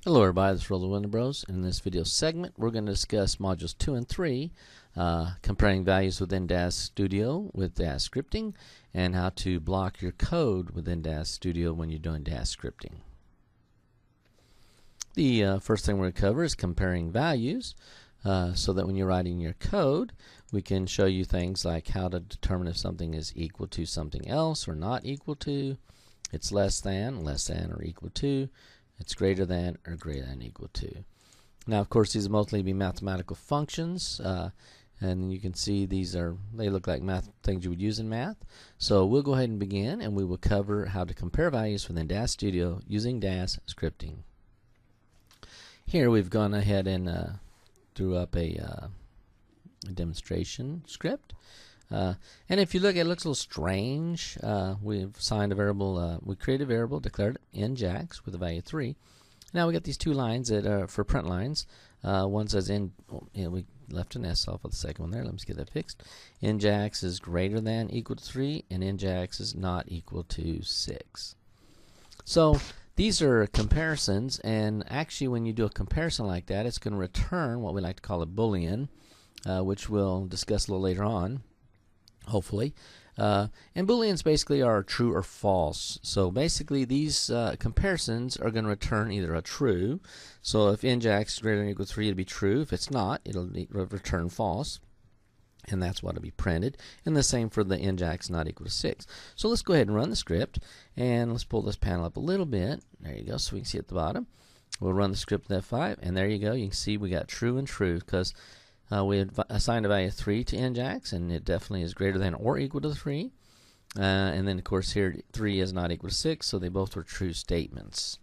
Hello everybody, this is Roller Window Bros. In this video segment, we're going to discuss modules 2 and 3, comparing values within Daz Studio with Daz Scripting, and how to block your code within Daz Studio when you're doing Daz Scripting. The first thing we're going to cover is comparing values, so that when you're writing your code, we can show you things like how to determine if something is equal to something else or not equal to, it's less than or equal to, it's greater than or greater than equal to. Now, of course, these mostly be mathematical functions, and you can see they look like things you would use in math. So we'll go ahead and begin, and we will cover how to compare values within Daz Studio using Daz Scripting. Here we've gone ahead and drew up a demonstration script. And if you look, it looks a little strange. We've assigned a variable, we created a variable, declared njax with a value of 3. Now we got these two lines that are for print lines. One says we left an S off of the second one there. Let me just get that fixed. Njax is greater than equal to 3, and njax is not equal to 6. So these are comparisons, and actually when you do a comparison like that, it's going to return what we like to call a Boolean, which we'll discuss a little later on, hopefully. And Booleans basically are true or false. So basically these comparisons are going to return either a true. So if njax is greater than or equal to 3, it'll be true. If it's not, it'll return false. And that's what will be printed. And the same for the njax not equal to 6. So let's go ahead and run the script. And let's pull this panel up a little bit. There you go, so we can see at the bottom. We'll run the script with F5. And there you go. You can see we got true and true because we had assigned a value of 3 to njax, and it definitely is greater than or equal to 3. And then, of course, here 3 is not equal to 6, so they both were true statements.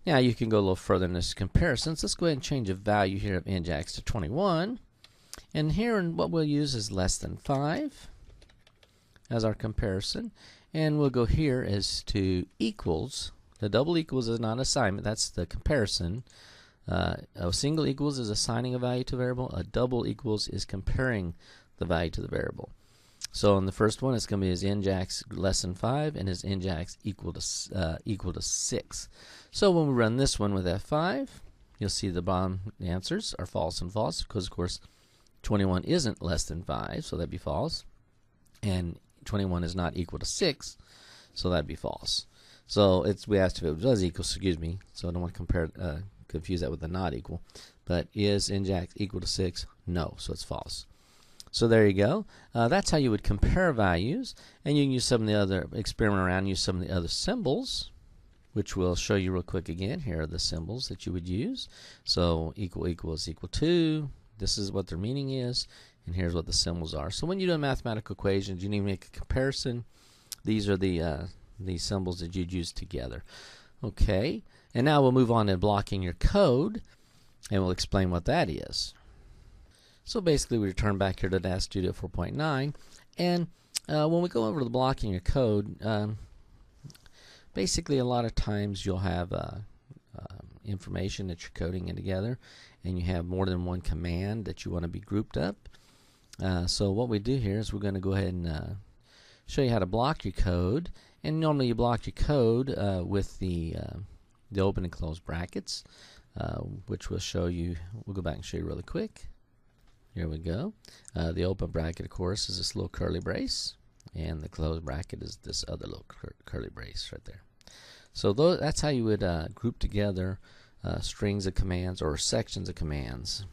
Now, you can go a little further in this comparison. So let's go ahead and change a value here of njax to 21. And here, what we'll use is less than 5 as our comparison. And we'll go here as to equals. The double equals is not an assignment. That's the comparison. A single equals is assigning a value to a variable. A double equals is comparing the value to the variable. So in the first one, it's going to be his njax less than 5 and his njax equal to 6. So when we run this one with F5, you'll see the bottom answers are false and false because, of course, 21 isn't less than 5, so that'd be false. And 21 is not equal to 6, so that'd be false. So we asked if it was equal, excuse me, so I don't want to confuse that with the not equal. But is njax equal to 6? No, so it's false. So there you go. That's how you would compare values, and you can use some of the other, experiment around, use some of the other symbols, which we'll show you real quick again. Here are the symbols that you would use. So equal is equal to, this is what their meaning is, and here's what the symbols are. So when you do mathematical equations, you need to make a comparison. These are the symbols that you'd use together. Okay, and now we'll move on to blocking your code, and we'll explain what that is. So basically we return back here to Daz Studio 4.9, and when we go over to the blocking your code, basically a lot of times you'll have information that you're coding in together, and you have more than one command that you want to be grouped up. So what we do here is we're going to go ahead and show you how to block your code. And normally you block your code with the open and close brackets, which will show you. We'll go back and show you really quick. Here we go. The open bracket, of course, is this little curly brace, and the closed bracket is this other little curly brace right there. So that's how you would group together strings of commands or sections of commands.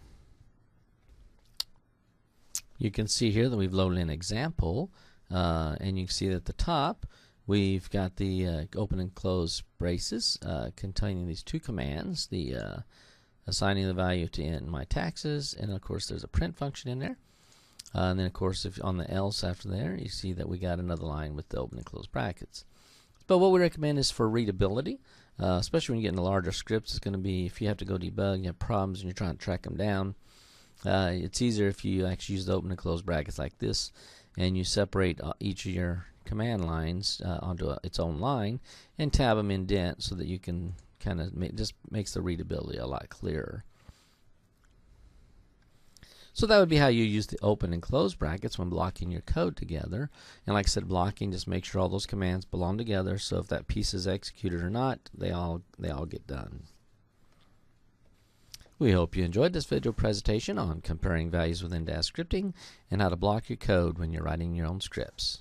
You can see here that we've loaded an example, and you can see that at the top we've got the open and close braces containing these two commands, the assigning the value to my taxes, and of course there's a print function in there. And then of course if on the else after there, you see that we got another line with the open and close brackets. But what we recommend is for readability, especially when you get into larger scripts. It's going to be if you have to go debug, you have problems and you're trying to track them down. It's easier if you actually use the open and close brackets like this, and you separate each of your command lines onto its own line and tab them indent so that you can kind of just makes the readability a lot clearer. So that would be how you use the open and close brackets when blocking your code together. And like I said, blocking, just make sure all those commands belong together, so if that piece is executed or not, they all get done. We hope you enjoyed this video presentation on comparing values within Daz Scripting and how to block your code when you're writing your own scripts.